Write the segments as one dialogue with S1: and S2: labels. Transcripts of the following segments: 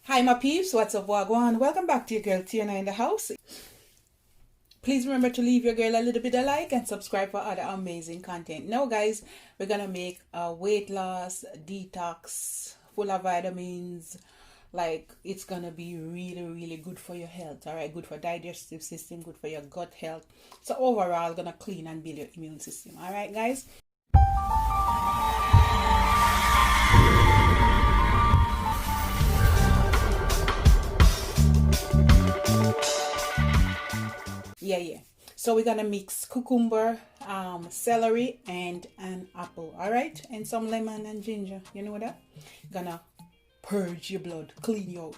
S1: Hi my peeps, what's up, wagwan? Welcome back to your girl Tiana in the house. Please remember to leave your girl a little bit of like and subscribe for other amazing content. Now guys, we're gonna make a weight loss detox full of vitamins. Like, it's gonna be really good for your health. All right, good for digestive system, good for your gut health. So overall, gonna clean and build your immune system. All right guys. Yeah. So we're gonna mix cucumber, celery, and an apple. All right, and some lemon and ginger. You know that? Gonna purge your blood, clean you out.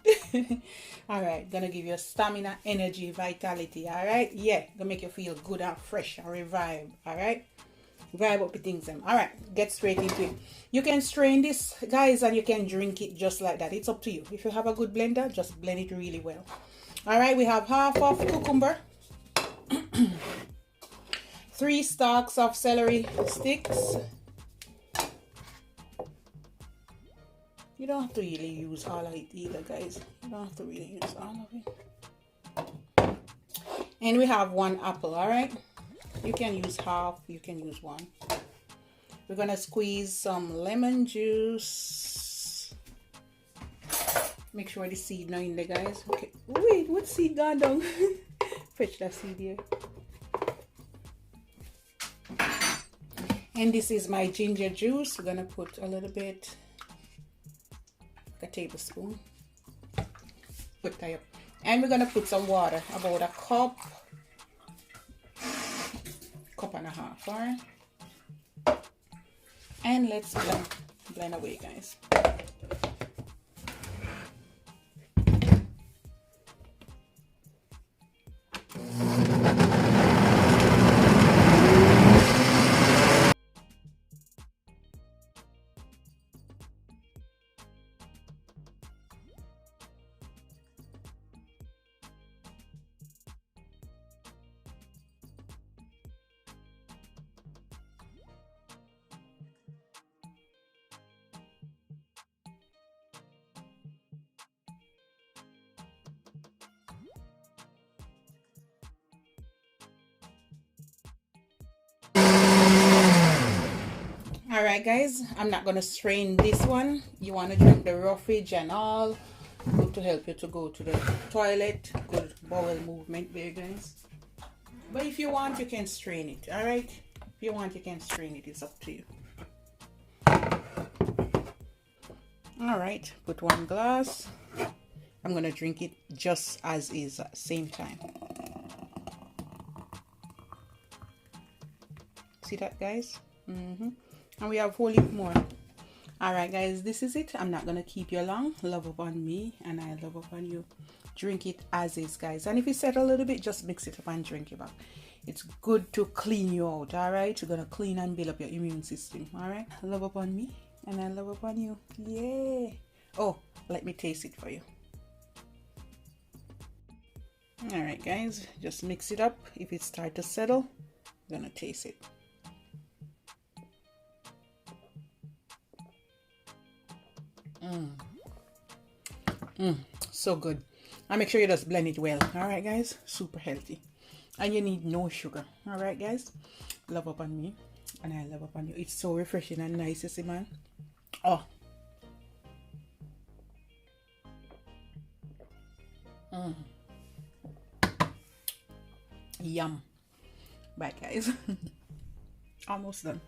S1: All right, gonna give you stamina, energy, vitality. All right, yeah, gonna make you feel good and fresh and revive. All right, vibe up with things. All right, get straight into it. You can strain this, guys, and you can drink it just like that. It's up to you. If you have a good blender, just blend it really well. All right, we have half of cucumber. 3 stalks of celery sticks. You don't have to really use all of it either, guys. You don't have to really use all of it. And we have 1 apple. All right, you can use half, you can use 1. We're gonna squeeze some lemon juice. Make sure the seed not in there, guys. Okay, wait, what seed gone down? Fetch that seed here. And this is my ginger juice. We're gonna put a little bit, like a tablespoon. Put that up. And we're gonna put some water, about a cup and a half. All right. And let's blend away, guys. All right guys, I'm not gonna strain this one. You want to drink the roughage and all, good to help you to go to the toilet, good bowel movement there, guys. But if you want, you can strain it. All right, if you want, you can strain it. It's up to you. All right, put 1 glass. I'm gonna drink it just as is at the same time. See that, guys? And we have whole heap more. All right guys, this is it. I'm not gonna keep you long. Love upon me and I love upon you. Drink it as is, guys, and if you set a little bit, just mix it up and drink it back. It's good to clean you out. All right, you're gonna clean and build up your immune system. All right, love upon me and I love upon you. Yeah. Oh, let me taste it for you. All right guys, just mix it up. If it start to settle, I'm gonna taste it. So good. And make sure you just blend it well. All right guys, super healthy, and you need no sugar. All right guys, love upon me and I love upon you. It's so refreshing and nice, you see, man. Oh, yum. Bye guys. Almost done.